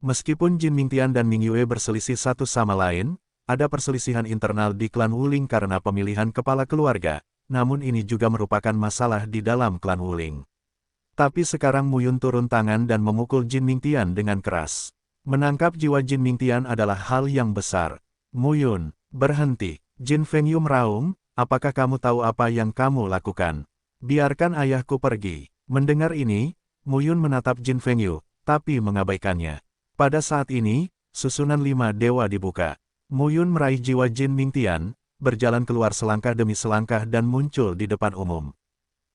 Meskipun Jin Mingtian dan Ming Yue berselisih satu sama lain, ada perselisihan internal di klan Wuling karena pemilihan kepala keluarga, namun ini juga merupakan masalah di dalam klan Wuling. Tapi sekarang Mu Yun turun tangan dan memukul Jin Mingtian dengan keras. Menangkap jiwa Jin Mingtian adalah hal yang besar. Mu Yun, berhenti. Jin Fengyu meraung, apakah kamu tahu apa yang kamu lakukan? Biarkan ayahku pergi. Mendengar ini, Mu Yun menatap Jin Fengyu, tapi mengabaikannya. Pada saat ini, susunan 5 dewa dibuka. Mu Yun meraih jiwa Jin Mingtian, berjalan keluar selangkah demi selangkah dan muncul di depan umum.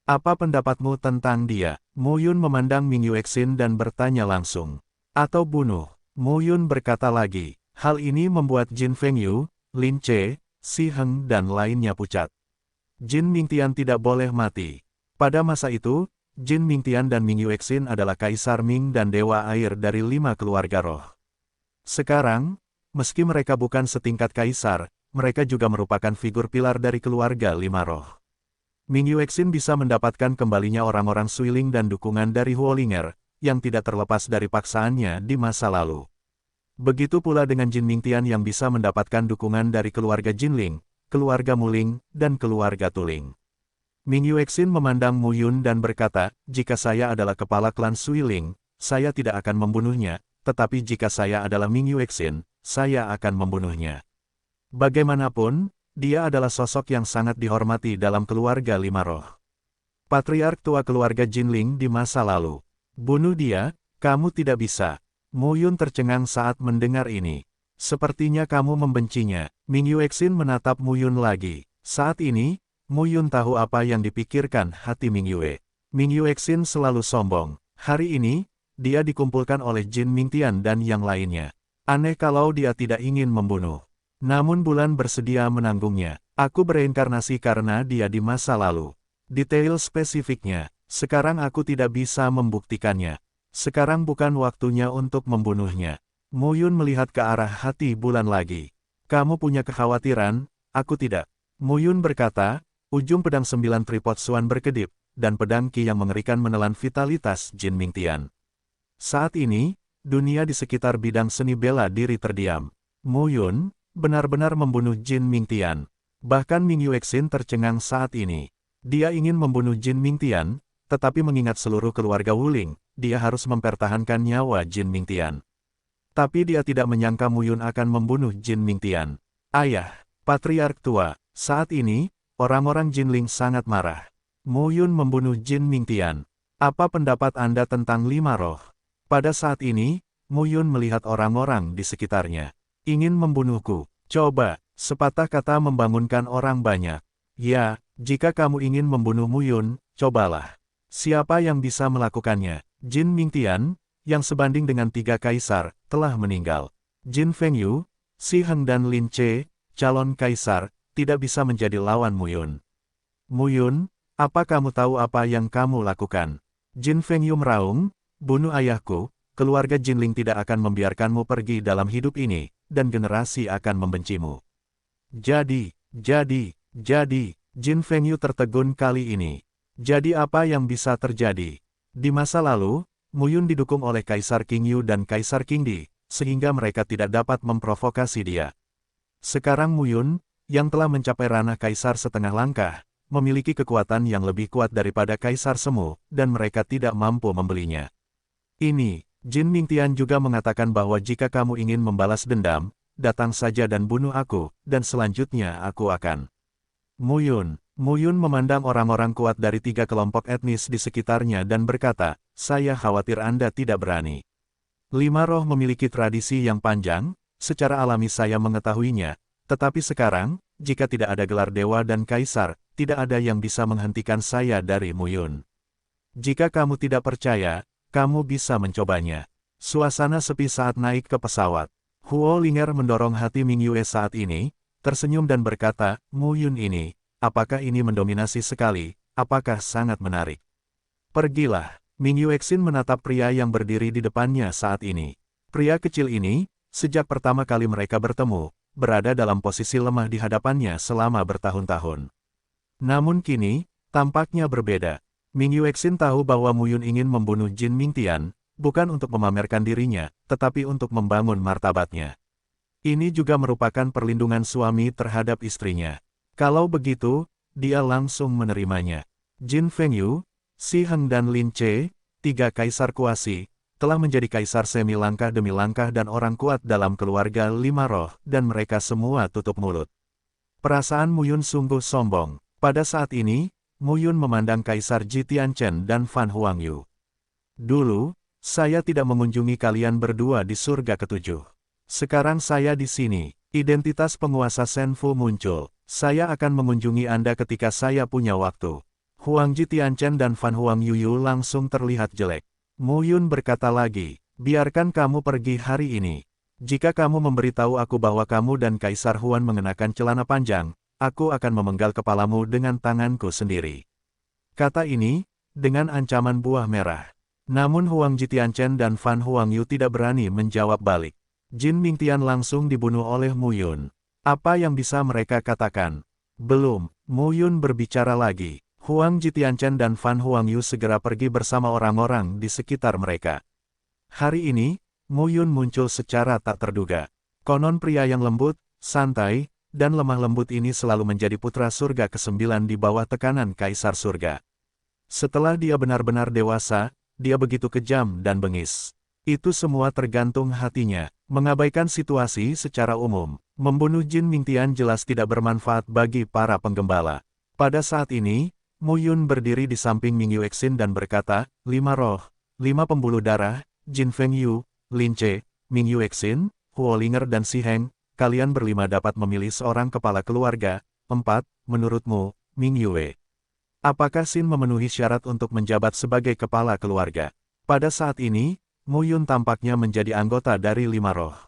Apa pendapatmu tentang dia? Mu Yun memandang Ming Yuexin dan bertanya langsung. Atau bunuh? Mu Yun berkata lagi. Hal ini membuat Jin Fengyu, Lin Che, Si Heng dan lainnya pucat. Jin Mingtian tidak boleh mati. Pada masa itu, Jin Mingtian dan Ming Yuexin adalah Kaisar Ming dan Dewa Air dari 5 keluarga roh. Sekarang, meski mereka bukan setingkat kaisar, mereka juga merupakan figur pilar dari keluarga 5 roh. Ming Yuexin bisa mendapatkan kembalinya orang-orang Suiling dan dukungan dari Huolinger, yang tidak terlepas dari paksaannya di masa lalu. Begitu pula dengan Jin Mingtian yang bisa mendapatkan dukungan dari keluarga Jinling, keluarga Muling, dan keluarga Tuling. Ming Yuexin memandang Mu Yun dan berkata, jika saya adalah kepala klan Suiling, saya tidak akan membunuhnya, tetapi jika saya adalah Ming Yuexin, saya akan membunuhnya. Bagaimanapun, dia adalah sosok yang sangat dihormati dalam keluarga 5 roh. Patriark tua keluarga Jinling di masa lalu. Bunuh dia, kamu tidak bisa. Mu Yun tercengang saat mendengar ini. Sepertinya kamu membencinya. Ming Yuexin menatap Mu Yun lagi. Saat ini, Mu Yun tahu apa yang dipikirkan hati Ming Yue. Ming Yuexin selalu sombong. Hari ini, dia dikumpulkan oleh Jin Mingtian dan yang lainnya. Aneh kalau dia tidak ingin membunuh. Namun bulan bersedia menanggungnya. Aku bereinkarnasi karena dia di masa lalu. Detail spesifiknya, sekarang aku tidak bisa membuktikannya. Sekarang bukan waktunya untuk membunuhnya. Mu Yun melihat ke arah hati bulan lagi. Kamu punya kekhawatiran, aku tidak. Mu Yun berkata, ujung pedang 9 tripod Suan berkedip, dan pedang Qi yang mengerikan menelan vitalitas Jin Mingtian. Saat ini, dunia di sekitar bidang seni bela diri terdiam. Mu Yun benar-benar membunuh Jin Mingtian. Bahkan Ming Yuexin tercengang saat ini. Dia ingin membunuh Jin Mingtian, tetapi mengingat seluruh keluarga Wuling, dia harus mempertahankan nyawa Jin Mingtian. Tapi dia tidak menyangka Mu Yun akan membunuh Jin Mingtian. Ayah, Patriark tua, saat ini, orang-orang Jinling sangat marah. Mu Yun membunuh Jin Mingtian. Apa pendapat Anda tentang 5 roh? Pada saat ini, Mu Yun melihat orang-orang di sekitarnya. Ingin membunuhku. Coba, sepatah kata membangunkan orang banyak. Ya, jika kamu ingin membunuh Mu Yun, cobalah. Siapa yang bisa melakukannya? Jin Mingtian, yang sebanding dengan 3 kaisar, telah meninggal. Jin Fengyu, Si Heng dan Lin Che, calon kaisar, tidak bisa menjadi lawan Mu Yun. Mu Yun, apa kamu tahu apa yang kamu lakukan? Jin Fengyu meraung, bunuh ayahku, keluarga Jinling tidak akan membiarkanmu pergi dalam hidup ini, dan generasi akan membencimu. Jadi, Jin Fengyu tertegun kali ini. Jadi apa yang bisa terjadi? Di masa lalu, Mu Yun didukung oleh Kaisar King Yu dan Kaisar King Di, sehingga mereka tidak dapat memprovokasi dia. Sekarang Mu Yun, yang telah mencapai ranah Kaisar setengah langkah, memiliki kekuatan yang lebih kuat daripada Kaisar Semu, dan mereka tidak mampu membelinya. Ini, Jin Mingtian juga mengatakan bahwa jika kamu ingin membalas dendam, datang saja dan bunuh aku, dan selanjutnya aku akan. Mu Yun memandang orang-orang kuat dari 3 kelompok etnis di sekitarnya dan berkata, saya khawatir Anda tidak berani. 5 roh memiliki tradisi yang panjang, secara alami saya mengetahuinya, tetapi sekarang, jika tidak ada gelar dewa dan kaisar, tidak ada yang bisa menghentikan saya dari Mu Yun. Jika kamu tidak percaya, kamu bisa mencobanya. Suasana sepi saat naik ke pesawat. Huolinger mendorong hati Ming Yue saat ini, tersenyum dan berkata, Mu Yun ini, apakah ini mendominasi sekali, apakah sangat menarik? Pergilah. Ming Yuexin menatap pria yang berdiri di depannya saat ini. Pria kecil ini, sejak pertama kali mereka bertemu, berada dalam posisi lemah di hadapannya selama bertahun-tahun. Namun kini, tampaknya berbeda. Ming Yuexin tahu bahwa Mu Yun ingin membunuh Jin Mingtian, bukan untuk memamerkan dirinya, tetapi untuk membangun martabatnya. Ini juga merupakan perlindungan suami terhadap istrinya. Kalau begitu, dia langsung menerimanya. Jin Fengyu, Si Heng dan Lin Che, 3 kaisar kuasi, telah menjadi kaisar semi langkah demi langkah dan orang kuat dalam keluarga 5 roh, dan mereka semua tutup mulut. Perasaan Mu Yun sungguh sombong. Pada saat ini, Mu Yun memandang Kaisar Ji Tianchen dan Fan Huangyu. Dulu, saya tidak mengunjungi kalian berdua di surga ketujuh. Sekarang saya di sini. Identitas penguasa Senfu muncul. Saya akan mengunjungi Anda ketika saya punya waktu. Huang Ji Tianchen dan Fan Huangyu langsung terlihat jelek. Mu Yun berkata lagi, biarkan kamu pergi hari ini. Jika kamu memberitahu aku bahwa kamu dan Kaisar Huan mengenakan celana panjang, aku akan memenggal kepalamu dengan tanganku sendiri. Kata ini, dengan ancaman buah merah. Namun Huang Ji Tianchen dan Fan Huangyu tidak berani menjawab balik. Jin Mingtian langsung dibunuh oleh Mu Yun. Apa yang bisa mereka katakan? Belum, Mu Yun berbicara lagi. Huang Ji Tianchen dan Fan Huangyu segera pergi bersama orang-orang di sekitar mereka. Hari ini, Mu Yun muncul secara tak terduga. Konon pria yang lembut, santai, dan lemah lembut ini selalu menjadi putra surga ke-9 di bawah tekanan Kaisar Surga. Setelah dia benar-benar dewasa, dia begitu kejam dan bengis. Itu semua tergantung hatinya. Mengabaikan situasi secara umum, membunuh Jin Mingtian jelas tidak bermanfaat bagi para penggembala. Pada saat ini, Mu Yun berdiri di samping Ming Yuexin dan berkata, 5 roh, 5 pembuluh darah, Jin Fengyu, Lin Che, Ming Yuexin, Huo Linger dan Si Heng, kalian berlima dapat memilih seorang kepala keluarga. 4. Menurutmu, Ming Yue, apakah Xin memenuhi syarat untuk menjabat sebagai kepala keluarga? Pada saat ini, Mu Yun tampaknya menjadi anggota dari 5 roh.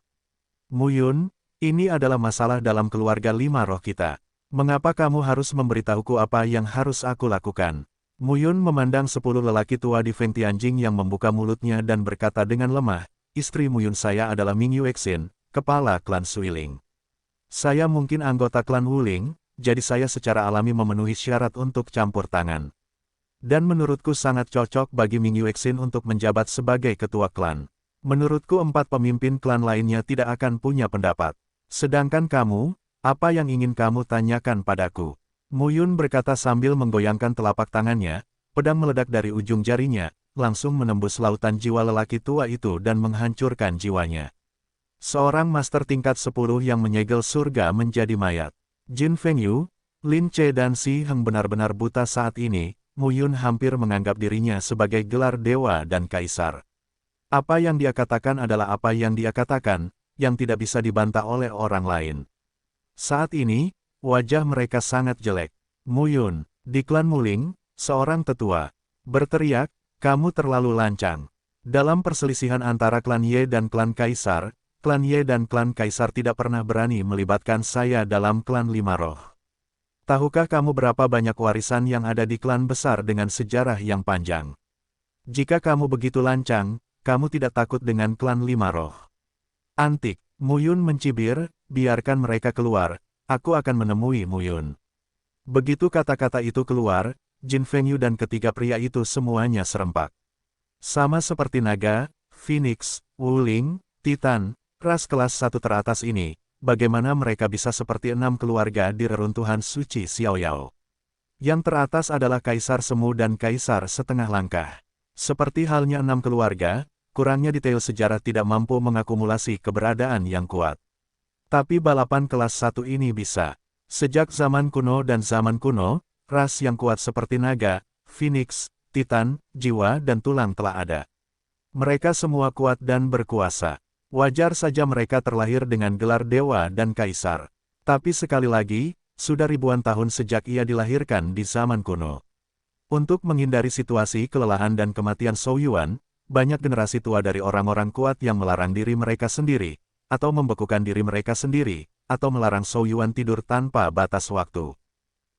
Mu Yun, ini adalah masalah dalam keluarga 5 roh kita. Mengapa kamu harus memberitahuku apa yang harus aku lakukan? Mu Yun memandang 10 lelaki tua di Feng Tianjing yang membuka mulutnya dan berkata dengan lemah, istri Mu Yun saya adalah Ming Yuexin, kepala klan Suiling. Saya mungkin anggota klan Wuling, jadi saya secara alami memenuhi syarat untuk campur tangan. Dan menurutku sangat cocok bagi Ming Yuexin untuk menjabat sebagai ketua klan. Menurutku 4 pemimpin klan lainnya tidak akan punya pendapat. Sedangkan kamu, apa yang ingin kamu tanyakan padaku? Mu Yun berkata sambil menggoyangkan telapak tangannya, pedang meledak dari ujung jarinya, langsung menembus lautan jiwa lelaki tua itu dan menghancurkan jiwanya. Seorang master tingkat 10 yang menyegel surga menjadi mayat. Jin Fengyu, Lin Che dan Si Heng benar-benar buta saat ini. Mu Yun hampir menganggap dirinya sebagai gelar dewa dan kaisar. Apa yang dia katakan adalah apa yang dia katakan, yang tidak bisa dibantah oleh orang lain. Saat ini, wajah mereka sangat jelek. Mu Yun, di klan Wuling, seorang tetua, berteriak, kamu terlalu lancang. Dalam perselisihan antara klan Ye dan klan Kaisar, klan Ye dan klan Kaisar tidak pernah berani melibatkan saya dalam klan 5 roh. Tahukah kamu berapa banyak warisan yang ada di klan besar dengan sejarah yang panjang? Jika kamu begitu lancang, kamu tidak takut dengan klan 5 roh. Antik, Mu Yun mencibir, biarkan mereka keluar, aku akan menemui Mu Yun. Begitu kata-kata itu keluar, Jin Fengyu dan ketiga pria itu semuanya serempak. Sama seperti naga, Phoenix, Wuling, Titan, ras kelas 1 teratas ini. Bagaimana mereka bisa seperti 6 keluarga di reruntuhan suci Xiaoyao? Yang teratas adalah Kaisar Semu dan Kaisar Setengah Langkah. Seperti halnya 6 keluarga, kurangnya detail sejarah tidak mampu mengakumulasi keberadaan yang kuat. Tapi balapan kelas 1 ini bisa. Sejak zaman kuno dan zaman kuno, ras yang kuat seperti naga, Phoenix, Titan, jiwa dan tulang telah ada. Mereka semua kuat dan berkuasa. Wajar saja mereka terlahir dengan gelar dewa dan kaisar. Tapi sekali lagi, sudah ribuan tahun sejak ia dilahirkan di zaman kuno. Untuk menghindari situasi kelelahan dan kematian Zhou Yuan, banyak generasi tua dari orang-orang kuat yang melarang diri mereka sendiri, atau membekukan diri mereka sendiri, atau melarang Zhou Yuan tidur tanpa batas waktu.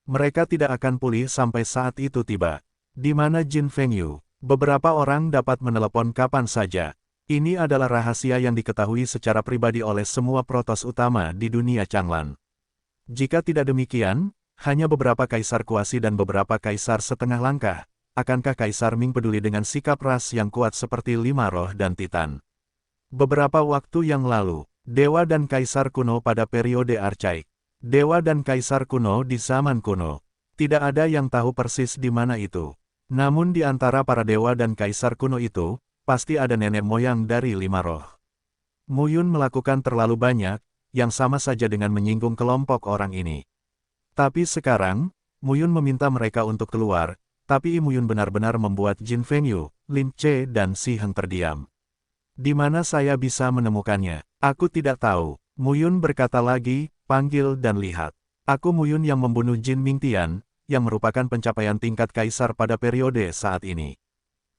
Mereka tidak akan pulih sampai saat itu tiba. Di mana Jin Fengyu? Beberapa orang dapat menelepon kapan saja. Ini adalah rahasia yang diketahui secara pribadi oleh semua protos utama di dunia Changlan. Jika tidak demikian, hanya beberapa kaisar kuasi dan beberapa kaisar setengah langkah, akankah Kaisar Ming peduli dengan sikap ras yang kuat seperti Lima Roh dan Titan? Beberapa waktu yang lalu, Dewa dan Kaisar kuno pada periode Archaik. Dewa dan Kaisar kuno di zaman kuno. Tidak ada yang tahu persis di mana itu. Namun di antara para dewa dan kaisar kuno itu, pasti ada nenek moyang dari Lima Roh. Mu Yun melakukan terlalu banyak, yang sama saja dengan menyinggung kelompok orang ini. Tapi sekarang, Mu Yun meminta mereka untuk keluar, tapi Mu Yun benar-benar membuat Jin Fengyu, Lin Che dan Si Heng terdiam. Di mana saya bisa menemukannya? Aku tidak tahu. Mu Yun berkata lagi, panggil dan lihat. Aku Mu Yun yang membunuh Jin Mingtian, yang merupakan pencapaian tingkat kaisar pada periode saat ini.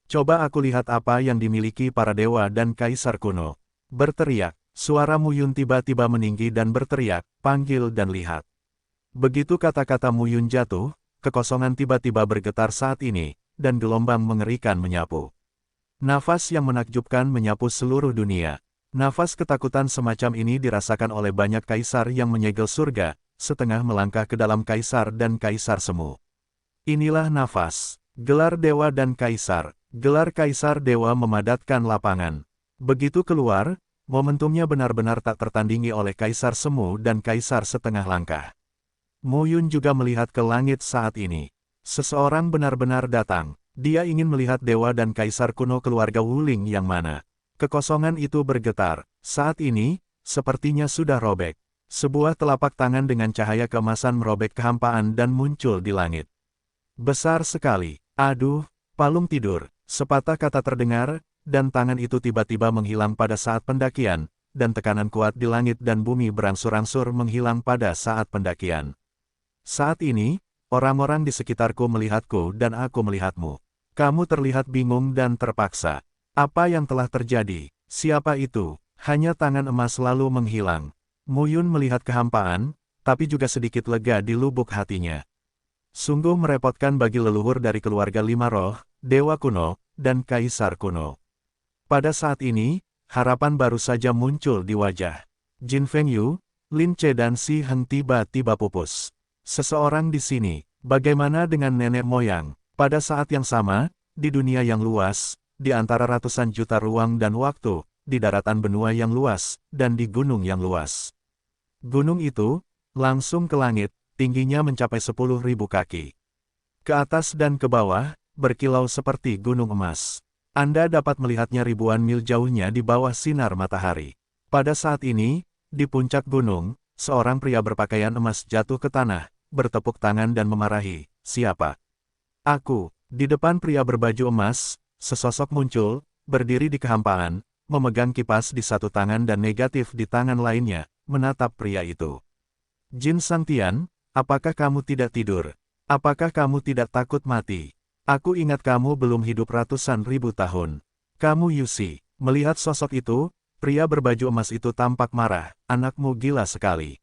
Coba aku lihat apa yang dimiliki para dewa dan kaisar kuno. Berteriak, suara Mu Yun tiba-tiba meninggi dan berteriak, panggil dan lihat. Begitu kata-kata Mu Yun jatuh, kekosongan tiba-tiba bergetar saat ini, dan gelombang mengerikan menyapu. Nafas yang menakjubkan menyapu seluruh dunia. Nafas ketakutan semacam ini dirasakan oleh banyak kaisar yang menyegel surga, setengah melangkah ke dalam kaisar dan kaisar semu. Inilah nafas. Gelar dewa dan kaisar. Gelar kaisar dewa memadatkan lapangan. Begitu keluar, momentumnya benar-benar tak tertandingi oleh kaisar semu dan kaisar setengah langkah. Mu Yun juga melihat ke langit saat ini. Seseorang benar-benar datang. Dia ingin melihat dewa dan kaisar kuno keluarga Wuling yang mana. Kekosongan itu bergetar. Saat ini, sepertinya sudah robek. Sebuah telapak tangan dengan cahaya keemasan merobek kehampaan dan muncul di langit. Besar sekali. Aduh, palung tidur. Sepatah kata terdengar, dan tangan itu tiba-tiba menghilang pada saat pendakian, dan tekanan kuat di langit dan bumi berangsur-angsur menghilang pada saat pendakian. Saat ini, orang-orang di sekitarku melihatku dan aku melihatmu. Kamu terlihat bingung dan terpaksa. Apa yang telah terjadi? Siapa itu? Hanya tangan emas lalu menghilang. Mu Yun melihat kehampaan, tapi juga sedikit lega di lubuk hatinya. Sungguh merepotkan bagi leluhur dari keluarga Lima Roh, Dewa kuno, dan Kaisar kuno. Pada saat ini, harapan baru saja muncul di wajah Jin Fengyu, Lin Che dan Si Heng tiba-tiba pupus. Seseorang di sini, bagaimana dengan nenek moyang? Pada saat yang sama, di dunia yang luas, di antara ratusan juta ruang dan waktu, di daratan benua yang luas, dan di gunung yang luas. Gunung itu, langsung ke langit, tingginya mencapai 10.000 kaki. Ke atas dan ke bawah, berkilau seperti gunung emas. Anda dapat melihatnya ribuan mil jauhnya di bawah sinar matahari. Pada saat ini, di puncak gunung, seorang pria berpakaian emas jatuh ke tanah, bertepuk tangan dan memarahi, siapa? Aku. Di depan pria berbaju emas, sesosok muncul, berdiri di kehampaan, memegang kipas di satu tangan dan negatif di tangan lainnya, menatap pria itu. Jin Sangtian, apakah kamu tidak tidur? Apakah kamu tidak takut mati? Aku ingat kamu belum hidup ratusan ribu tahun. Kamu Yusi. Melihat sosok itu, pria berbaju emas itu tampak marah, anakmu gila sekali.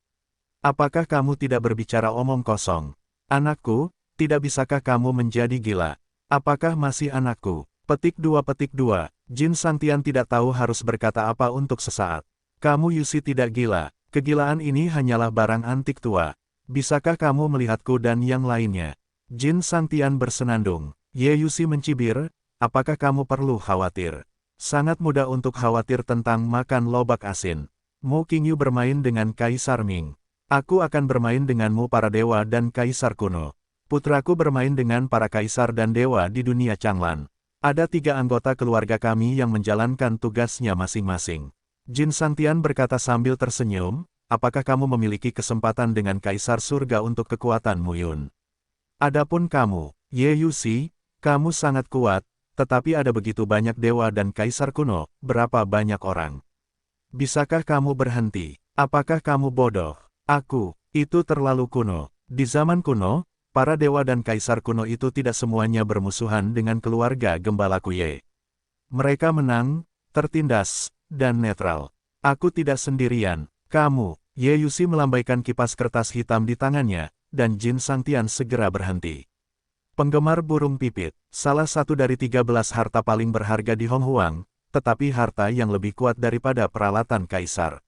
Apakah kamu tidak berbicara omong kosong? Anakku, tidak bisakah kamu menjadi gila? Apakah masih anakku? Petik 2. Jin Sangtian tidak tahu harus berkata apa untuk sesaat. Kamu Yusi tidak gila. Kegilaan ini hanyalah barang antik tua. Bisakah kamu melihatku dan yang lainnya? Jin Sangtian bersenandung. Ye Yusi mencibir, apakah kamu perlu khawatir? Sangat mudah untuk khawatir tentang makan lobak asin. Mu Qingyu bermain dengan Kaisar Ming. Aku akan bermain denganmu para dewa dan kaisar kuno. Putraku bermain dengan para kaisar dan dewa di dunia Changlan. Ada 3 anggota keluarga kami yang menjalankan tugasnya masing-masing. Jin Sangtian berkata sambil tersenyum, apakah kamu memiliki kesempatan dengan kaisar surga untuk kekuatan Mu Yun? Adapun kamu, Ye Yusi, kamu sangat kuat, tetapi ada begitu banyak dewa dan kaisar kuno, berapa banyak orang? Bisakah kamu berhenti? Apakah kamu bodoh? Aku, itu terlalu kuno. Di zaman kuno, para dewa dan kaisar kuno itu tidak semuanya bermusuhan dengan keluarga Gembala Kuye. Mereka menang, tertindas, dan netral. Aku tidak sendirian. Kamu, Ye Yusi melambaikan kipas kertas hitam di tangannya, dan Jin Sangtian segera berhenti. Penggemar burung pipit, salah satu dari 13 harta paling berharga di Hong Huang, tetapi harta yang lebih kuat daripada peralatan kaisar.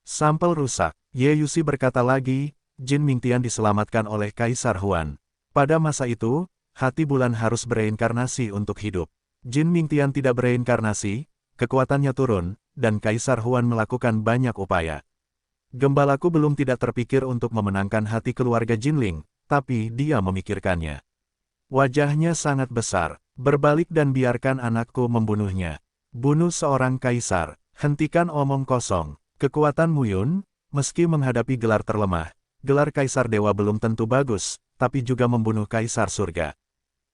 Sampel rusak, Ye Yusi berkata lagi, Jin Mingtian diselamatkan oleh Kaisar Huan. Pada masa itu, hati bulan harus bereinkarnasi untuk hidup. Jin Mingtian tidak bereinkarnasi, kekuatannya turun, dan Kaisar Huan melakukan banyak upaya. Gembalaku belum tidak terpikir untuk memenangkan hati keluarga Jinling, tapi dia memikirkannya. Wajahnya sangat besar, berbalik dan biarkan anakku membunuhnya. Bunuh seorang kaisar, hentikan omong kosong. Kekuatan Muyun, meski menghadapi gelar terlemah, gelar kaisar dewa belum tentu bagus, tapi juga membunuh kaisar surga.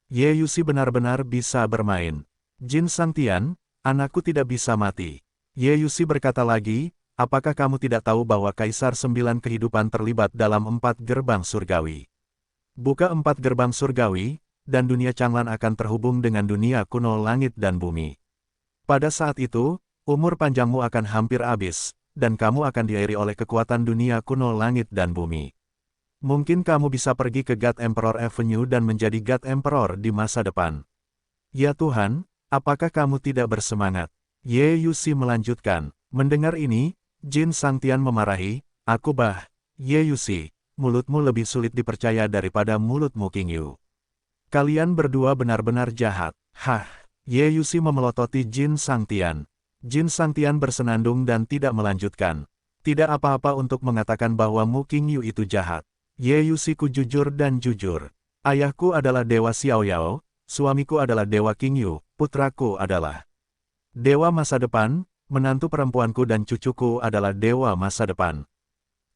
Ye Yusi benar-benar bisa bermain. Jin Sangtian, anakku tidak bisa mati. Ye Yusi berkata lagi, apakah kamu tidak tahu bahwa kaisar 9 kehidupan terlibat dalam 4 gerbang surgawi? Buka 4 gerbang surgawi, dan dunia Changlan akan terhubung dengan dunia kuno langit dan bumi. Pada saat itu, umur panjangmu akan hampir habis, dan kamu akan diairi oleh kekuatan dunia kuno langit dan bumi. Mungkin kamu bisa pergi ke God Emperor Avenue dan menjadi God Emperor di masa depan. Ya Tuhan, apakah kamu tidak bersemangat? Ye Yusi melanjutkan. Mendengar ini, Jin Sangtian memarahi, aku Ye Yusi, mulutmu lebih sulit dipercaya daripada mulutmu King Yu. Kalian berdua benar-benar jahat. Hah, Ye Yusi memelototi Jin Sangtian. Jin Sangtian bersenandung dan tidak melanjutkan. Tidak apa-apa untuk mengatakan bahwa Mu King Yu itu jahat. Ye Yusiku jujur dan jujur. Ayahku adalah Dewa Xiaoyao, suamiku adalah Dewa King Yu, putraku adalah Dewa masa depan, menantu perempuanku dan cucuku adalah Dewa masa depan.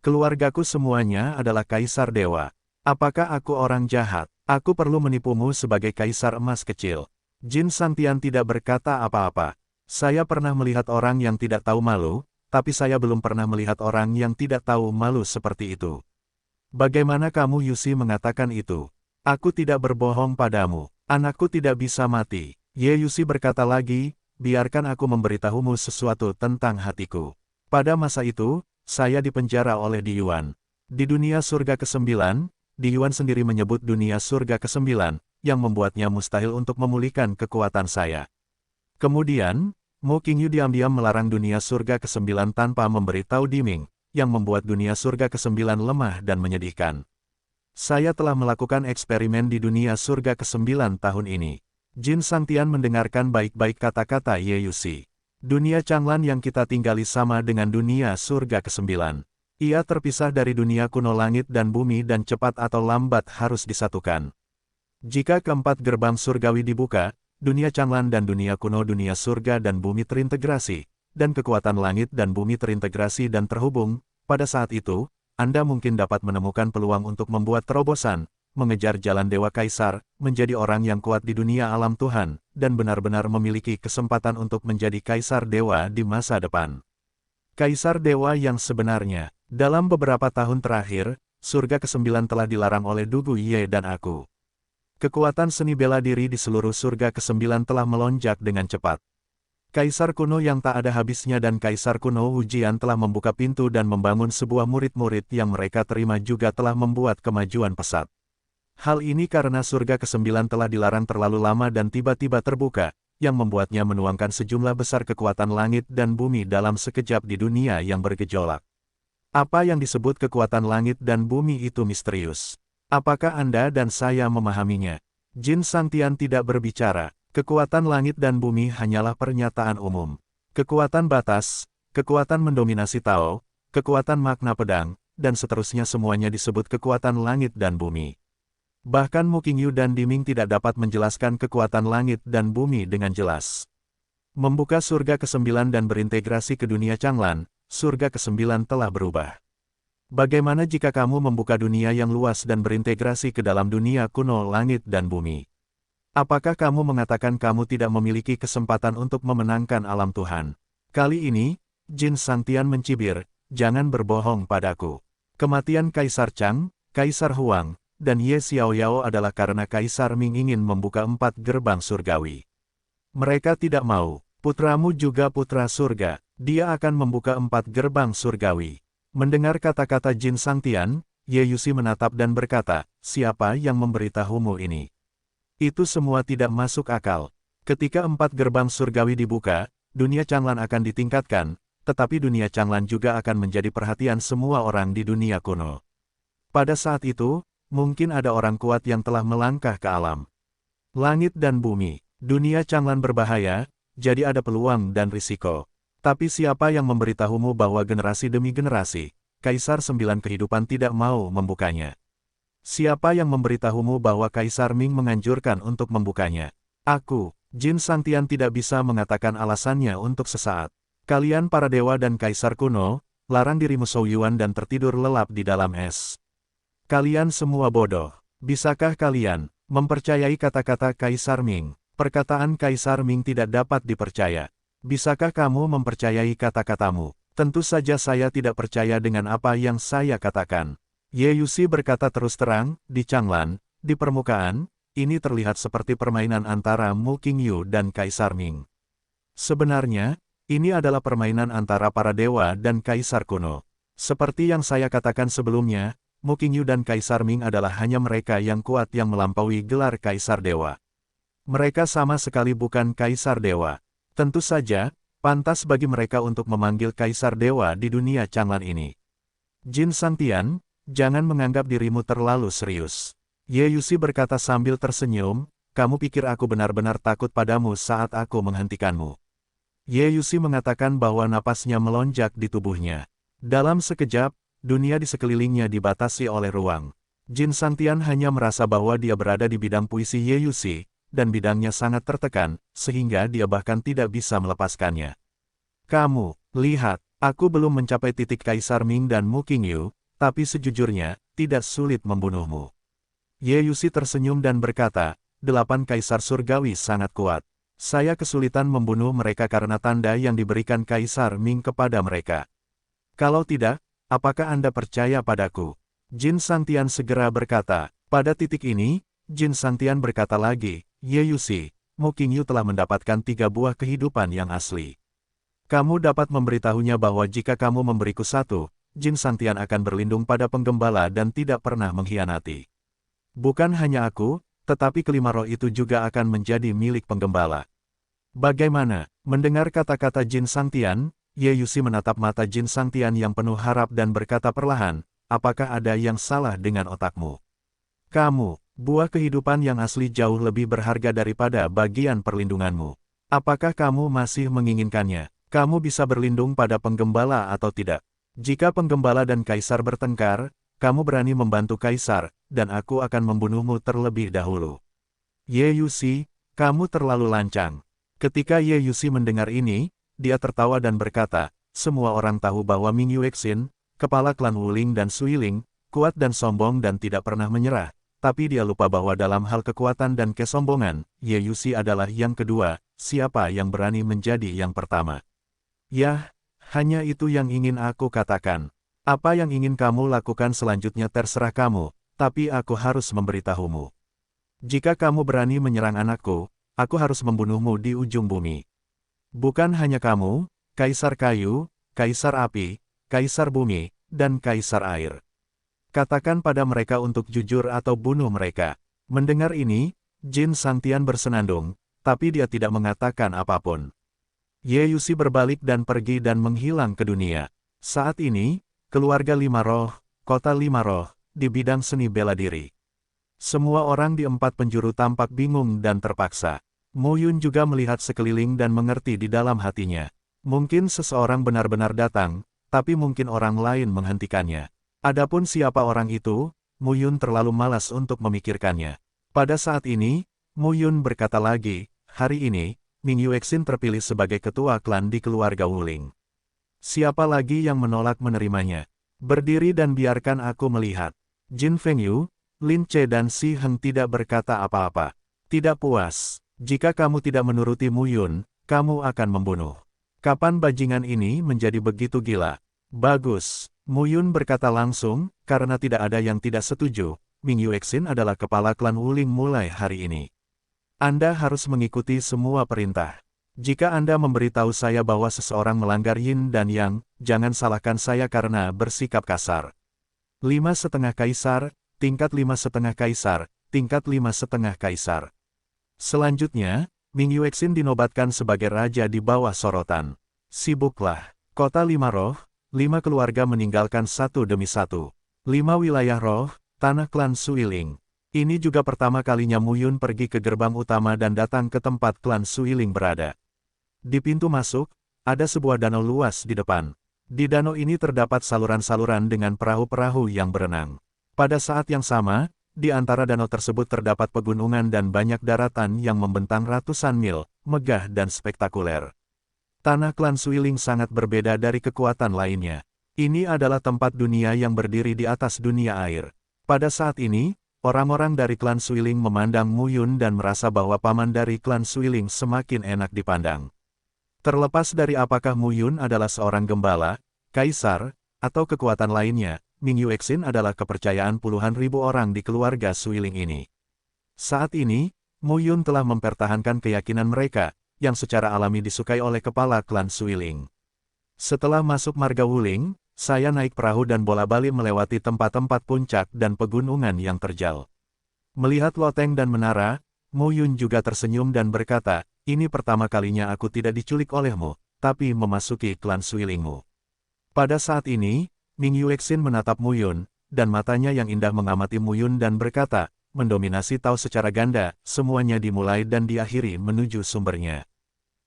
Keluargaku semuanya adalah Kaisar Dewa. Apakah aku orang jahat? Aku perlu menipumu sebagai Kaisar emas kecil. Jin Sangtian tidak berkata apa-apa. Saya pernah melihat orang yang tidak tahu malu, tapi saya belum pernah melihat orang yang tidak tahu malu seperti itu. Bagaimana kamu Yusi mengatakan itu? Aku tidak berbohong padamu. Anakku tidak bisa mati. Ye Yusi berkata lagi, biarkan aku memberitahumu sesuatu tentang hatiku. Pada masa itu, saya dipenjara oleh Di Yuan. Di dunia surga ke-9, Di Yuan sendiri menyebut dunia surga ke-9, yang membuatnya mustahil untuk memulihkan kekuatan saya. Kemudian, Mu King Yu diam-diam melarang dunia surga ke-9 tanpa memberitahu Diming, yang membuat dunia surga ke-9 lemah dan menyedihkan. Saya telah melakukan eksperimen di dunia surga ke-9 tahun ini. Jin Sangtian mendengarkan baik-baik kata-kata Ye Yusi. Dunia Changlan yang kita tinggali sama dengan dunia surga ke-9. Ia terpisah dari dunia kuno langit dan bumi dan cepat atau lambat harus disatukan. Jika keempat gerbang surgawi dibuka, dunia Changlan dan dunia kuno dunia surga dan bumi terintegrasi, dan kekuatan langit dan bumi terintegrasi dan terhubung, pada saat itu, Anda mungkin dapat menemukan peluang untuk membuat terobosan, mengejar jalan Dewa Kaisar, menjadi orang yang kuat di dunia alam Tuhan, dan benar-benar memiliki kesempatan untuk menjadi Kaisar Dewa di masa depan. Kaisar Dewa yang sebenarnya, dalam beberapa tahun terakhir, surga ke-9 telah dilarang oleh Dugu Ye dan aku. Kekuatan seni bela diri di seluruh surga ke-9 telah melonjak dengan cepat. Kaisar kuno yang tak ada habisnya dan Kaisar kuno Wujian telah membuka pintu dan membangun sebuah murid-murid yang mereka terima juga telah membuat kemajuan pesat. Hal ini karena surga ke-9 telah dilarang terlalu lama dan tiba-tiba terbuka, yang membuatnya menuangkan sejumlah besar kekuatan langit dan bumi dalam sekejap di dunia yang bergejolak. Apa yang disebut kekuatan langit dan bumi itu misterius. Apakah Anda dan saya memahaminya? Jin Sangtian tidak berbicara. Kekuatan langit dan bumi hanyalah pernyataan umum. Kekuatan batas, kekuatan mendominasi Tao, kekuatan makna pedang, dan seterusnya semuanya disebut kekuatan langit dan bumi. Bahkan Mu King Yu dan Diming tidak dapat menjelaskan kekuatan langit dan bumi dengan jelas. Membuka surga ke-9 dan berintegrasi ke dunia Changlan, surga ke-9 telah berubah. Bagaimana jika kamu membuka dunia yang luas dan berintegrasi ke dalam dunia kuno langit dan bumi? Apakah kamu mengatakan kamu tidak memiliki kesempatan untuk memenangkan alam Tuhan? Kali ini, Jin Sangtian mencibir, jangan berbohong padaku. Kematian Kaisar Chang, Kaisar Huang, dan Ye Xiaoyao adalah karena Kaisar Ming ingin membuka 4 gerbang surgawi. Mereka tidak mau, putramu juga putra surga, dia akan membuka 4 gerbang surgawi. Mendengar kata-kata Jin Sangtian, Ye Yusi menatap dan berkata, siapa yang memberitahumu ini? Itu semua tidak masuk akal. Ketika 4 gerbang surgawi dibuka, dunia Changlan akan ditingkatkan, tetapi dunia Changlan juga akan menjadi perhatian semua orang di dunia kuno. Pada saat itu, mungkin ada orang kuat yang telah melangkah ke alam. Langit dan bumi, dunia Changlan berbahaya, jadi ada peluang dan risiko. Tapi siapa yang memberitahumu bahwa generasi demi generasi, Kaisar Sembilan Kehidupan tidak mau membukanya? Siapa yang memberitahumu bahwa Kaisar Ming menganjurkan untuk membukanya? Aku, Jin Santian tidak bisa mengatakan alasannya untuk sesaat. Kalian para dewa dan Kaisar kuno, larang dirimu Souyuan dan tertidur lelap di dalam es. Kalian semua bodoh. Bisakah kalian mempercayai kata-kata Kaisar Ming? Perkataan Kaisar Ming tidak dapat dipercaya. Bisakah kamu mempercayai kata-katamu? Tentu saja saya tidak percaya dengan apa yang saya katakan. Ye Yuxi berkata terus terang, di Changlan, di permukaan, ini terlihat seperti permainan antara Mu Qingyu dan Kaisar Ming. Sebenarnya, ini adalah permainan antara para dewa dan Kaisar kuno. Seperti yang saya katakan sebelumnya, Mu Qingyu dan Kaisar Ming adalah hanya mereka yang kuat yang melampaui gelar Kaisar Dewa. Mereka sama sekali bukan Kaisar Dewa. Tentu saja, pantas bagi mereka untuk memanggil Kaisar Dewa di dunia Changlan ini. Jin Santian, jangan menganggap dirimu terlalu serius. Ye Yuxi berkata sambil tersenyum, kamu pikir aku benar-benar takut padamu saat aku menghentikanmu. Ye Yuxi mengatakan bahwa napasnya melonjak di tubuhnya. Dalam sekejap, dunia di sekelilingnya dibatasi oleh ruang. Jin Santian hanya merasa bahwa dia berada di bidang puisi Ye Yuxi, dan bidangnya sangat tertekan, sehingga dia bahkan tidak bisa melepaskannya. Kamu, lihat, aku belum mencapai titik Kaisar Ming dan Mu Qingyu, tapi sejujurnya, tidak sulit membunuhmu. Ye Yuxi tersenyum dan berkata, 8 Kaisar Surgawi sangat kuat. Saya kesulitan membunuh mereka karena tanda yang diberikan Kaisar Ming kepada mereka. Kalau tidak, apakah Anda percaya padaku? Jin Santian segera berkata. Pada titik ini, Jin Santian berkata lagi, Ye Yuxi, Mu Qingyu telah mendapatkan 3 buah kehidupan yang asli. Kamu dapat memberitahunya bahwa jika kamu memberiku 1, Jin Santian akan berlindung pada penggembala dan tidak pernah mengkhianati. Bukan hanya aku, tetapi kelima roh itu juga akan menjadi milik penggembala. Bagaimana? Mendengar kata-kata Jin Santian, Ye Yuxi menatap mata Jin Santian yang penuh harap dan berkata perlahan, apakah ada yang salah dengan otakmu? Kamu, buah kehidupan yang asli jauh lebih berharga daripada bagian perlindunganmu. Apakah kamu masih menginginkannya? Kamu bisa berlindung pada penggembala atau tidak? Jika penggembala dan Kaisar bertengkar, kamu berani membantu Kaisar, dan aku akan membunuhmu terlebih dahulu. Ye Yuxi, kamu terlalu lancang. Ketika Ye Yuxi mendengar ini, dia tertawa dan berkata, semua orang tahu bahwa Ming Yuexin, kepala klan Wuling dan Suiling, kuat dan sombong dan tidak pernah menyerah, tapi dia lupa bahwa dalam hal kekuatan dan kesombongan, Ye Yuxi adalah yang kedua, siapa yang berani menjadi yang pertama. Yah, hanya itu yang ingin aku katakan. Apa yang ingin kamu lakukan selanjutnya terserah kamu, tapi aku harus memberitahumu. Jika kamu berani menyerang anakku, aku harus membunuhmu di ujung bumi. Bukan hanya kamu, Kaisar Kayu, Kaisar Api, Kaisar Bumi, dan Kaisar Air. Katakan pada mereka untuk jujur atau bunuh mereka. Mendengar ini, Jin Santian bersenandung, tapi dia tidak mengatakan apapun. Ye Yuxi berbalik dan pergi dan menghilang ke dunia. Saat ini, keluarga 5 roh, kota 5 roh, di bidang seni bela diri. Semua orang di 4 penjuru tampak bingung dan terpaksa. Mu Yun juga melihat sekeliling dan mengerti di dalam hatinya. Mungkin seseorang benar-benar datang, tapi mungkin orang lain menghentikannya. Adapun siapa orang itu, Mu Yun terlalu malas untuk memikirkannya. Pada saat ini, Mu Yun berkata lagi, hari ini, Ming Yuexin terpilih sebagai ketua klan di keluarga Wuling. Siapa lagi yang menolak menerimanya? Berdiri dan biarkan aku melihat. Jin Fengyu, Lin Che dan Si Heng tidak berkata apa-apa. Tidak puas. Jika kamu tidak menuruti Mu Yun, kamu akan membunuh. Kapan bajingan ini menjadi begitu gila? Bagus. Mu Yun berkata langsung, karena tidak ada yang tidak setuju, Ming Yuexin adalah kepala klan Wuling mulai hari ini. Anda harus mengikuti semua perintah. Jika Anda memberitahu saya bahwa seseorang melanggar Yin dan Yang, jangan salahkan saya karena bersikap kasar. 5,5 Kaisar, tingkat 5,5 Kaisar, tingkat 5,5 Kaisar. Selanjutnya, Ming Yuexin dinobatkan sebagai raja di bawah sorotan. Sibuklah. Kota 5 roh, 5 keluarga meninggalkan satu demi satu. 5 wilayah roh, tanah klan Suiling. Ini juga pertama kalinya Mu Yun pergi ke gerbang utama dan datang ke tempat klan Suiling berada. Di pintu masuk, ada sebuah danau luas di depan. Di danau ini terdapat saluran-saluran dengan perahu-perahu yang berenang. Pada saat yang sama, di antara danau tersebut terdapat pegunungan dan banyak daratan yang membentang ratusan mil, megah dan spektakuler. Tanah klan Suiling sangat berbeda dari kekuatan lainnya. Ini adalah tempat dunia yang berdiri di atas dunia air. Pada saat ini, orang-orang dari klan Suiling memandang Mu Yun dan merasa bahwa paman dari klan Suiling semakin enak dipandang. Terlepas dari apakah Mu Yun adalah seorang gembala, kaisar, atau kekuatan lainnya, Ming Yuexin adalah kepercayaan puluhan ribu orang di keluarga Suiling ini. Saat ini, Mu Yun telah mempertahankan keyakinan mereka, yang secara alami disukai oleh kepala klan Suiling. Setelah masuk marga Wuling, saya naik perahu dan bola-balik melewati tempat-tempat puncak dan pegunungan yang terjal. Melihat loteng dan menara, Mu Yun juga tersenyum dan berkata, "Ini pertama kalinya aku tidak diculik olehmu, tapi memasuki klan Suilingmu." Pada saat ini, Ming Yuexin menatap Mu Yun, dan matanya yang indah mengamati Mu Yun dan berkata, "Mendominasi Tao secara ganda, semuanya dimulai dan diakhiri menuju sumbernya."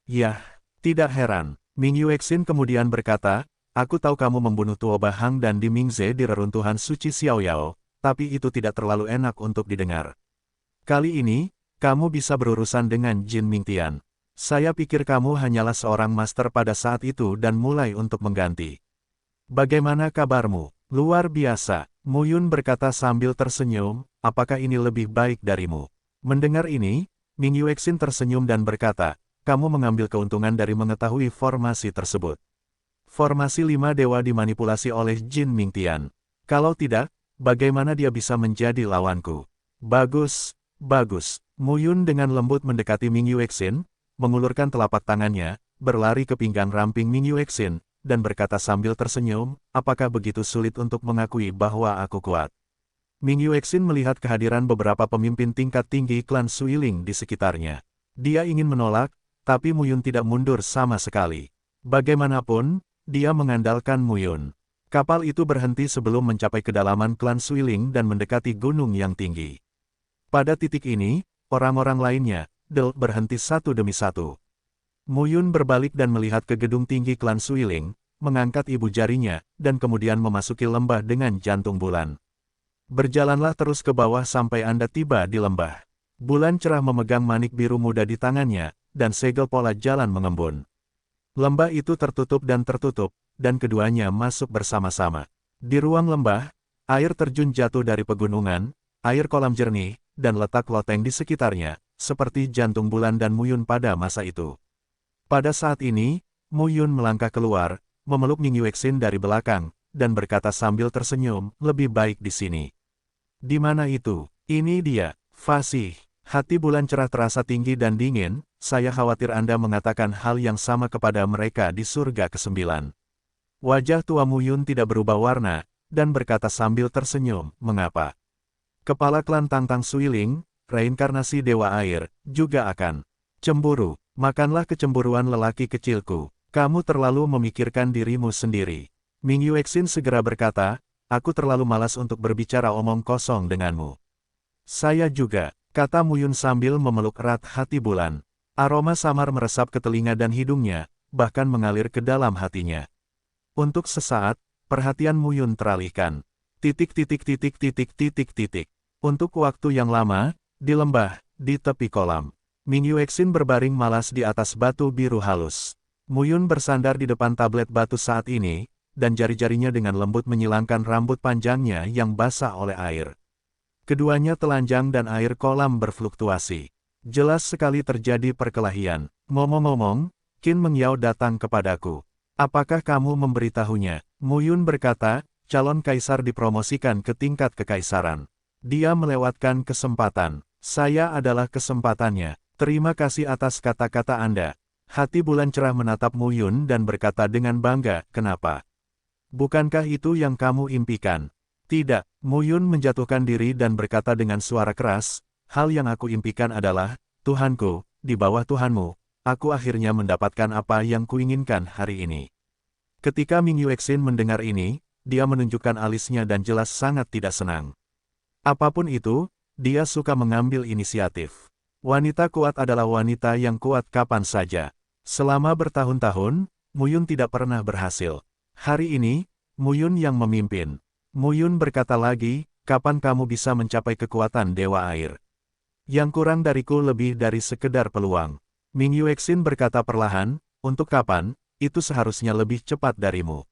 Yah, tidak heran. Ming Yuexin kemudian berkata, "Aku tahu kamu membunuh Tuo Bahang dan Di Mingze di reruntuhan suci Xiaoyao, tapi itu tidak terlalu enak untuk didengar. Kali ini, kamu bisa berurusan dengan Jin Mingtian. Saya pikir kamu hanyalah seorang master pada saat itu dan mulai untuk mengganti. Bagaimana kabarmu? Luar biasa." Mu Yun berkata sambil tersenyum, "Apakah ini lebih baik darimu?" Mendengar ini, Ming Yuexin tersenyum dan berkata, "Kamu mengambil keuntungan dari mengetahui formasi tersebut. Formasi 5 dewa dimanipulasi oleh Jin Mingtian. Kalau tidak, bagaimana dia bisa menjadi lawanku?" "Bagus, bagus." Mu Yun dengan lembut mendekati Ming Yuexin, mengulurkan telapak tangannya, berlari ke pinggang ramping Ming Yuexin, dan berkata sambil tersenyum, "Apakah begitu sulit untuk mengakui bahwa aku kuat?" Ming Yuexin melihat kehadiran beberapa pemimpin tingkat tinggi klan Suiling di sekitarnya. Dia ingin menolak, tapi Mu Yun tidak mundur sama sekali. Bagaimanapun, dia mengandalkan Mu Yun. Kapal itu berhenti sebelum mencapai kedalaman klan Suiling dan mendekati gunung yang tinggi. Pada titik ini, orang-orang lainnya, berhenti satu demi satu. Mu Yun berbalik dan melihat ke gedung tinggi klan Suiling, mengangkat ibu jarinya, dan kemudian memasuki lembah dengan jantung bulan. "Berjalanlah terus ke bawah sampai Anda tiba di lembah." Bulan cerah memegang manik biru muda di tangannya, dan segel pola jalan mengembun. Lembah itu tertutup, dan keduanya masuk bersama-sama. Di ruang lembah, air terjun jatuh dari pegunungan, air kolam jernih, dan letak loteng di sekitarnya, seperti jantung bulan dan Mu Yun pada masa itu. Pada saat ini, Mu Yun melangkah keluar, memeluk Ming Yuexin dari belakang, dan berkata sambil tersenyum, "Lebih baik di sini." "Di mana itu?" "Ini dia." Fasih. Hati bulan cerah terasa tinggi dan dingin, "Saya khawatir Anda mengatakan hal yang sama kepada mereka di surga ke-9. Wajah tua Mu Yun tidak berubah warna, dan berkata sambil tersenyum, "Mengapa?" Kepala klan Tangtang Suiling, reinkarnasi Dewa Air, juga akan cemburu. "Makanlah kecemburuan lelaki kecilku. Kamu terlalu memikirkan dirimu sendiri." Ming Yuexin segera berkata, "Aku terlalu malas untuk berbicara omong kosong denganmu." "Saya juga," kata Mu Yun sambil memeluk erat hati bulan. Aroma samar meresap ke telinga dan hidungnya, bahkan mengalir ke dalam hatinya. Untuk sesaat, perhatian Mu Yun teralihkan. Untuk waktu yang lama, di lembah, di tepi kolam, Ming Yuexin berbaring malas di atas batu biru halus. Mu Yun bersandar di depan tablet batu saat ini, dan jari-jarinya dengan lembut menyilangkan rambut panjangnya yang basah oleh air. Keduanya telanjang dan air kolam berfluktuasi. Jelas sekali terjadi perkelahian. "Ngomong-ngomong, Qin Mengyao datang kepadaku. Apakah kamu memberitahunya?" Mu Yun berkata, "Calon kaisar dipromosikan ke tingkat kekaisaran. Dia melewatkan kesempatan. Saya adalah kesempatannya. Terima kasih atas kata-kata Anda." Hati bulan cerah menatap Mu Yun dan berkata dengan bangga, "Kenapa? Bukankah itu yang kamu impikan?" "Tidak." Mu Yun menjatuhkan diri dan berkata dengan suara keras, "Hal yang aku impikan adalah, Tuhanku, di bawah Tuhanmu, aku akhirnya mendapatkan apa yang kuinginkan hari ini." Ketika Ming Yuexin mendengar ini, dia menunjukkan alisnya dan jelas sangat tidak senang. "Apapun itu, dia suka mengambil inisiatif. Wanita kuat adalah wanita yang kuat kapan saja. Selama bertahun-tahun, Muyun tidak pernah berhasil. Hari ini, Muyun yang memimpin. Muyun berkata lagi, kapan kamu bisa mencapai kekuatan Dewa Air? Yang kurang dariku lebih dari sekedar peluang. Ming Yuexin berkata perlahan, untuk kapan, itu seharusnya lebih cepat darimu.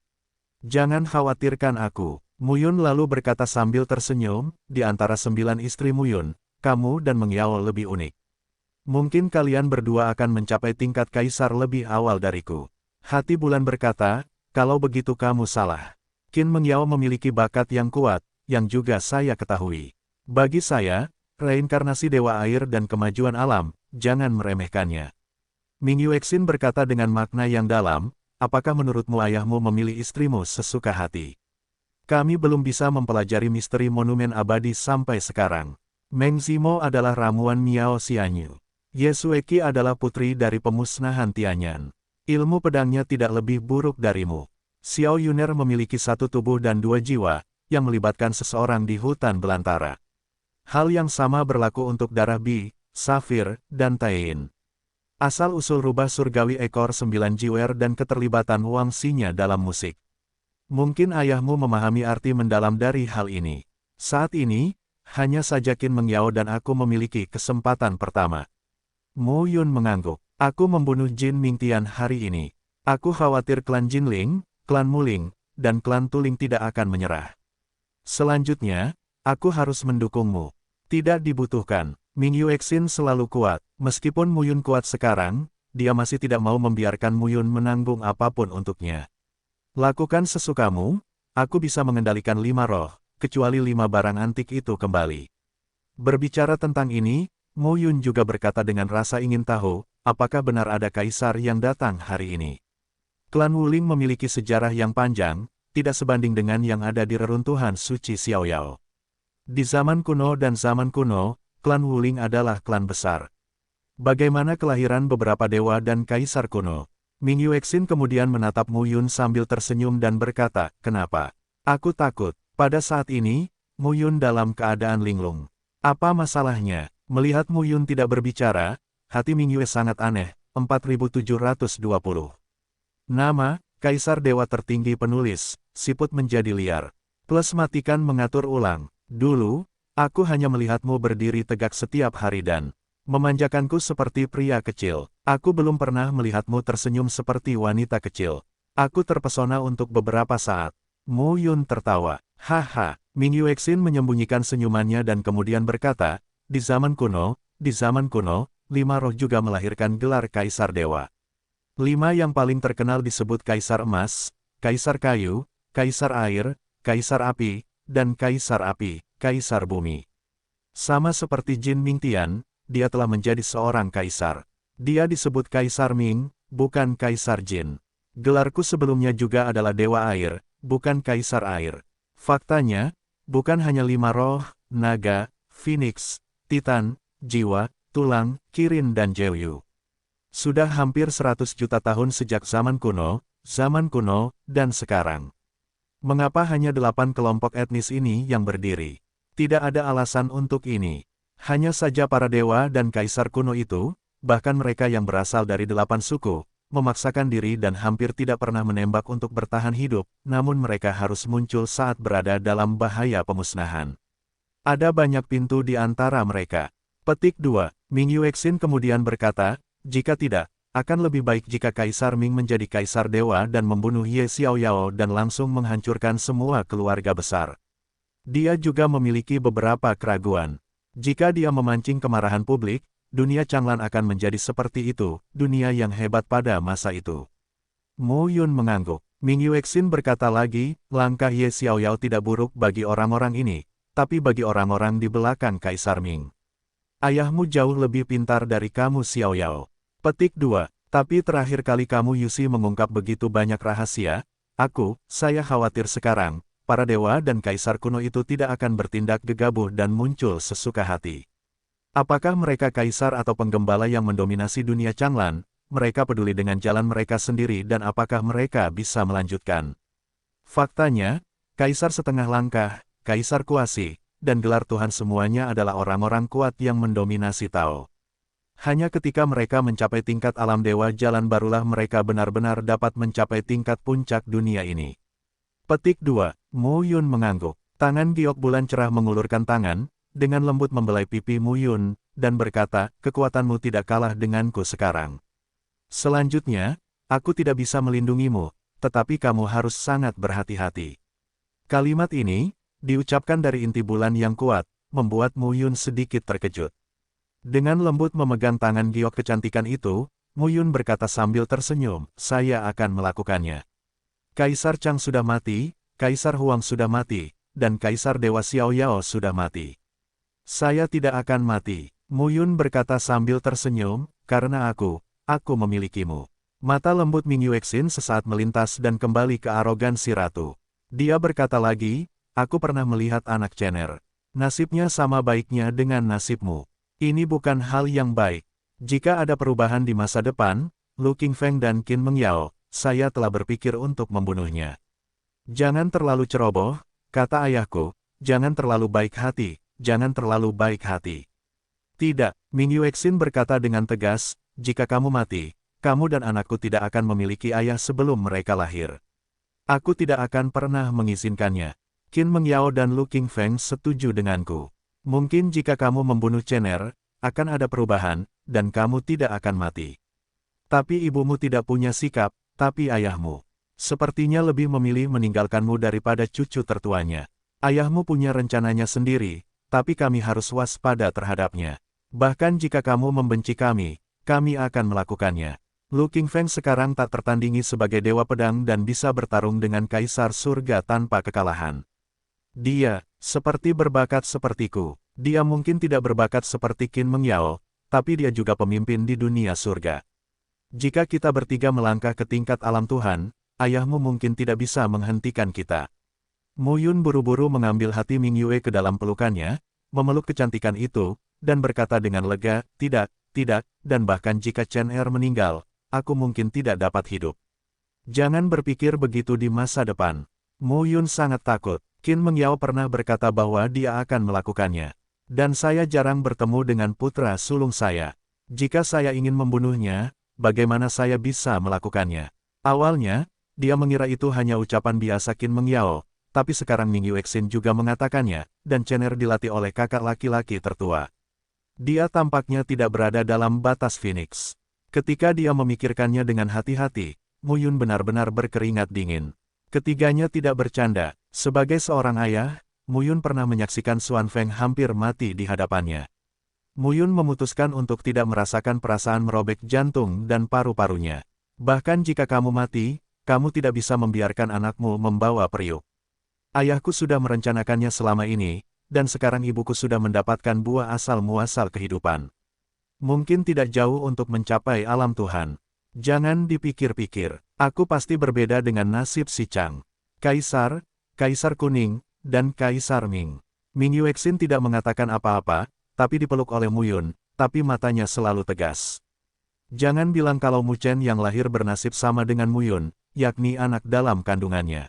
Jangan khawatirkan aku. Muyun lalu berkata sambil tersenyum, di antara 9 istri Muyun, kamu dan Meng Yao lebih unik. Mungkin kalian berdua akan mencapai tingkat kaisar lebih awal dariku. Hati bulan berkata, kalau begitu kamu salah. Qin Meng Yao memiliki bakat yang kuat, yang juga saya ketahui. Bagi saya, reinkarnasi Dewa Air dan kemajuan alam, jangan meremehkannya. Ming Yuexin berkata dengan makna yang dalam, apakah menurutmu ayahmu memilih istrimu sesuka hati? Kami belum bisa mempelajari misteri monumen abadi sampai sekarang. Meng Zimo adalah ramuan Miao Xianyu. Ye Xueqi adalah putri dari pemusnahan Tianyan. Ilmu pedangnya tidak lebih buruk darimu. Xiao Yuner memiliki satu tubuh dan dua jiwa, yang melibatkan seseorang di hutan belantara. Hal yang sama berlaku untuk darah Bi, Safir, dan Taiyin. Asal-usul rubah surgawi ekor 9 jiwer dan keterlibatan Wang Xinya dalam musik. Mungkin ayahmu memahami arti mendalam dari hal ini. Saat ini, hanya saja Qin Meng Yao dan aku memiliki kesempatan pertama. Mo Yun mengangguk. Aku membunuh Jin Mingtian hari ini. Aku khawatir klan Jinling, klan Muling, dan klan Tuling tidak akan menyerah. Selanjutnya, aku harus mendukungmu. Tidak dibutuhkan. Ming Yuexin selalu kuat. Meskipun Muyun kuat sekarang, dia masih tidak mau membiarkan Muyun menanggung apapun untuknya. Lakukan sesukamu, aku bisa mengendalikan 5 roh, kecuali 5 barang antik itu kembali. Berbicara tentang ini, Mo Yun juga berkata dengan rasa ingin tahu, apakah benar ada kaisar yang datang hari ini. Klan Wuling memiliki sejarah yang panjang, tidak sebanding dengan yang ada di reruntuhan suci Xiaoyao. Di zaman kuno dan zaman kuno, klan Wuling adalah klan besar. Bagaimana kelahiran beberapa dewa dan kaisar kuno? Ming Yuexin kemudian menatap Mo Yun sambil tersenyum dan berkata, kenapa? Aku takut. Pada saat ini, Mo Yun dalam keadaan linglung. Apa masalahnya? Melihat Mo Yun tidak berbicara, hati Ming Yue sangat aneh. 4720. Nama, Kaisar Dewa Tertinggi Penulis, siput menjadi liar. Plus matikan mengatur ulang. Dulu, aku hanya melihatmu berdiri tegak setiap hari dan memanjakanku seperti pria kecil. Aku belum pernah melihatmu tersenyum seperti wanita kecil. Aku terpesona untuk beberapa saat. Mo Yun tertawa. Haha, Ming Yuexin menyembunyikan senyumannya dan kemudian berkata, di zaman kuno, 5 roh juga melahirkan gelar Kaisar Dewa. 5 yang paling terkenal disebut Kaisar Emas, Kaisar Kayu, Kaisar Air, Kaisar Api, dan Kaisar Api, Kaisar Bumi. Sama seperti Jin Mingtian, dia telah menjadi seorang kaisar. Dia disebut Kaisar Ming, bukan Kaisar Jin. Gelarku sebelumnya juga adalah Dewa Air, bukan Kaisar Air. Faktanya, bukan hanya 5 roh, naga, phoenix, Titan, jiwa, tulang, kirin dan Jeoyu. Sudah hampir 100 juta tahun sejak zaman kuno, dan sekarang. Mengapa hanya 8 kelompok etnis ini yang berdiri? Tidak ada alasan untuk ini. Hanya saja para dewa dan kaisar kuno itu, bahkan mereka yang berasal dari 8 suku, memaksakan diri dan hampir tidak pernah menembak untuk bertahan hidup, namun mereka harus muncul saat berada dalam bahaya pemusnahan. Ada banyak pintu di antara mereka. Petik 2. Ming Yuexin kemudian berkata, jika tidak, akan lebih baik jika Kaisar Ming menjadi Kaisar Dewa dan membunuh Ye Xiaoyao dan langsung menghancurkan semua keluarga besar. Dia juga memiliki beberapa keraguan. Jika dia memancing kemarahan publik, dunia Changlan akan menjadi seperti itu, dunia yang hebat pada masa itu. Mo Yun mengangguk. Ming Yuexin berkata lagi, langkah Ye Xiaoyao tidak buruk bagi orang-orang ini, tapi bagi orang-orang di belakang Kaisar Ming. Ayahmu jauh lebih pintar dari kamu Xiaoyao. Petik 2. Tapi terakhir kali kamu Yusi mengungkap begitu banyak rahasia, saya khawatir sekarang, para dewa dan kaisar kuno itu tidak akan bertindak gegabah dan muncul sesuka hati. Apakah mereka kaisar atau penggembala yang mendominasi dunia Changlan, mereka peduli dengan jalan mereka sendiri dan apakah mereka bisa melanjutkan? Faktanya, kaisar setengah langkah, Kaisar Kuasi, dan gelar Tuhan semuanya adalah orang-orang kuat yang mendominasi Tao. Hanya ketika mereka mencapai tingkat alam dewa jalan barulah mereka benar-benar dapat mencapai tingkat puncak dunia ini. Petik 2. Mu Yun mengangguk. Tangan giok bulan cerah mengulurkan tangan, dengan lembut membelai pipi Mu Yun, dan berkata, kekuatanmu tidak kalah denganku sekarang. Selanjutnya, aku tidak bisa melindungimu, tetapi kamu harus sangat berhati-hati. Kalimat ini, diucapkan dari inti bulan yang kuat, membuat Mu Yun sedikit terkejut. Dengan lembut memegang tangan giok kecantikan itu, Mu Yun berkata sambil tersenyum, saya akan melakukannya. Kaisar Chang sudah mati, Kaisar Huang sudah mati, dan Kaisar Dewa Xiao Yao sudah mati. Saya tidak akan mati, Mu Yun berkata sambil tersenyum, karena aku memilikimu. Mata lembut Ming Yuexin sesaat melintas dan kembali ke arogansi ratu. Dia berkata lagi, aku pernah melihat anak Chener. Nasibnya sama baiknya dengan nasibmu. Ini bukan hal yang baik. Jika ada perubahan di masa depan, Lu Qingfeng dan Qin Mengyao, saya telah berpikir untuk membunuhnya. Jangan terlalu ceroboh, kata ayahku, jangan terlalu baik hati, jangan terlalu baik hati. Tidak, Ming Yuexin berkata dengan tegas, jika kamu mati, kamu dan anakku tidak akan memiliki ayah sebelum mereka lahir. Aku tidak akan pernah mengizinkannya. Qin Mengyao dan Lu Qingfeng setuju denganku. Mungkin jika kamu membunuh Chener, akan ada perubahan, dan kamu tidak akan mati. Tapi ibumu tidak punya sikap, tapi ayahmu. Sepertinya lebih memilih meninggalkanmu daripada cucu tertuanya. Ayahmu punya rencananya sendiri, tapi kami harus waspada terhadapnya. Bahkan jika kamu membenci kami akan melakukannya. Lu Qingfeng sekarang tak tertandingi sebagai dewa pedang dan bisa bertarung dengan Kaisar Surga tanpa kekalahan. Dia, seperti berbakat sepertiku. Dia mungkin tidak berbakat seperti Qin Mengyao, tapi dia juga pemimpin di dunia surga. Jika kita bertiga melangkah ke tingkat alam Tuhan, ayahmu mungkin tidak bisa menghentikan kita. Mu Yun buru-buru mengambil hati Ming Yue ke dalam pelukannya, memeluk kecantikan itu, dan berkata dengan lega, tidak, dan bahkan jika Chen Er meninggal, aku mungkin tidak dapat hidup. Jangan berpikir begitu di masa depan. Mu Yun sangat takut. Qin Mengyao pernah berkata bahwa dia akan melakukannya. Dan saya jarang bertemu dengan putra sulung saya. Jika saya ingin membunuhnya, bagaimana saya bisa melakukannya? Awalnya, dia mengira itu hanya ucapan biasa Qin Mengyao, tapi sekarang Ming Yuexin juga mengatakannya, dan Chener dilatih oleh kakak laki-laki tertua. Dia tampaknya tidak berada dalam batas Phoenix. Ketika dia memikirkannya dengan hati-hati, Mu Yun benar-benar berkeringat dingin. Ketiganya tidak bercanda. Sebagai seorang ayah, Mu Yun pernah menyaksikan Xuan Feng hampir mati di hadapannya. Mu Yun memutuskan untuk tidak merasakan perasaan merobek jantung dan paru-parunya. Bahkan jika kamu mati, kamu tidak bisa membiarkan anakmu membawa periuk. Ayahku sudah merencanakannya selama ini, dan sekarang ibuku sudah mendapatkan buah asal-muasal kehidupan. Mungkin tidak jauh untuk mencapai alam Tuhan. Jangan dipikir-pikir, aku pasti berbeda dengan nasib si Chang. Kaisar Kuning, dan Kaisar Ming. Ming Yuexin tidak mengatakan apa-apa, tapi dipeluk oleh Mu Yun, tapi matanya selalu tegas. Jangan bilang kalau Mu Chen yang lahir bernasib sama dengan Mu Yun, yakni anak dalam kandungannya.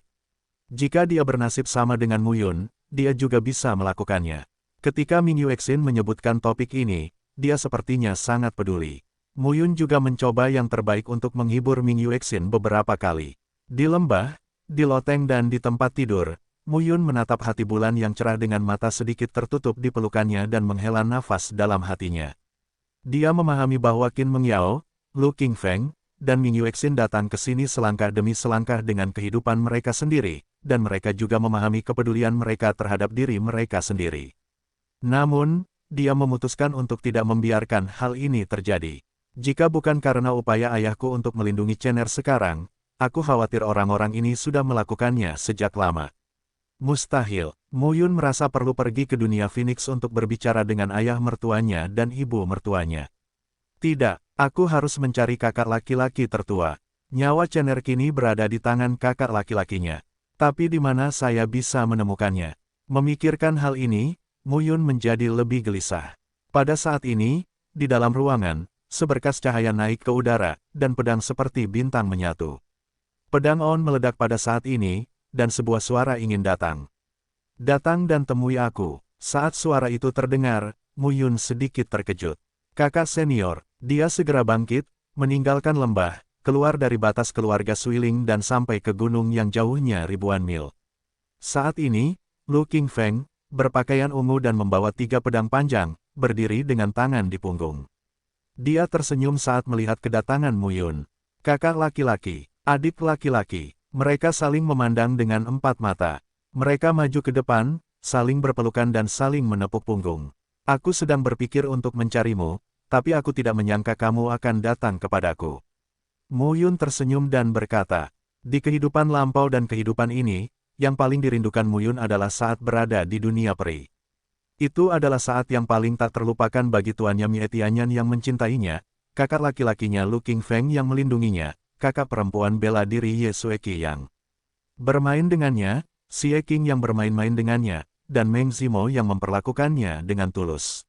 Jika dia bernasib sama dengan Mu Yun, dia juga bisa melakukannya. Ketika Ming Yuexin menyebutkan topik ini, dia sepertinya sangat peduli. Mu Yun juga mencoba yang terbaik untuk menghibur Ming Yuexin beberapa kali. Di lembah, di loteng dan di tempat tidur, Mu Yun menatap hati bulan yang cerah dengan mata sedikit tertutup di pelukannya dan menghela nafas dalam hatinya. Dia memahami bahwa Qin Mengyao, Lu Qingfeng, dan Ming Yuexin datang ke sini selangkah demi selangkah dengan kehidupan mereka sendiri, dan mereka juga memahami kepedulian mereka terhadap diri mereka sendiri. Namun, dia memutuskan untuk tidak membiarkan hal ini terjadi. Jika bukan karena upaya ayahku untuk melindungi Chener sekarang, aku khawatir orang-orang ini sudah melakukannya sejak lama. Mustahil, Mu Yun merasa perlu pergi ke dunia Phoenix untuk berbicara dengan ayah mertuanya dan ibu mertuanya. Tidak, aku harus mencari kakak laki-laki tertua. Nyawa Chener kini berada di tangan kakak laki-lakinya. Tapi di mana saya bisa menemukannya? Memikirkan hal ini, Mu Yun menjadi lebih gelisah. Pada saat ini, di dalam ruangan, seberkas cahaya naik ke udara, dan pedang seperti bintang menyatu. Pedang On meledak pada saat ini, dan sebuah suara ingin datang. Datang dan temui aku. Saat suara itu terdengar, Mu Yun sedikit terkejut. Kakak senior, dia segera bangkit, meninggalkan lembah, keluar dari batas keluarga Suiling dan sampai ke gunung yang jauhnya ribuan mil. Saat ini, Lu Qingfeng, berpakaian ungu dan membawa 3 pedang panjang, berdiri dengan tangan di punggung. Dia tersenyum saat melihat kedatangan Mu Yun. Kakak laki-laki, adik laki-laki, mereka saling memandang dengan 4 mata. Mereka maju ke depan, saling berpelukan dan saling menepuk punggung. Aku sedang berpikir untuk mencarimu, tapi aku tidak menyangka kamu akan datang kepadaku. Mu Yun tersenyum dan berkata, di kehidupan lampau dan kehidupan ini, yang paling dirindukan Mu Yun adalah saat berada di dunia peri. Itu adalah saat yang paling tak terlupakan bagi tuannya Mie Tianyan yang mencintainya, kakak laki-lakinya Lu Qingfeng yang melindunginya, kakak perempuan bela diri Ye Xueqi yang bermain dengannya, Xie Qing yang bermain-main dengannya, dan Meng Zimo yang memperlakukannya dengan tulus.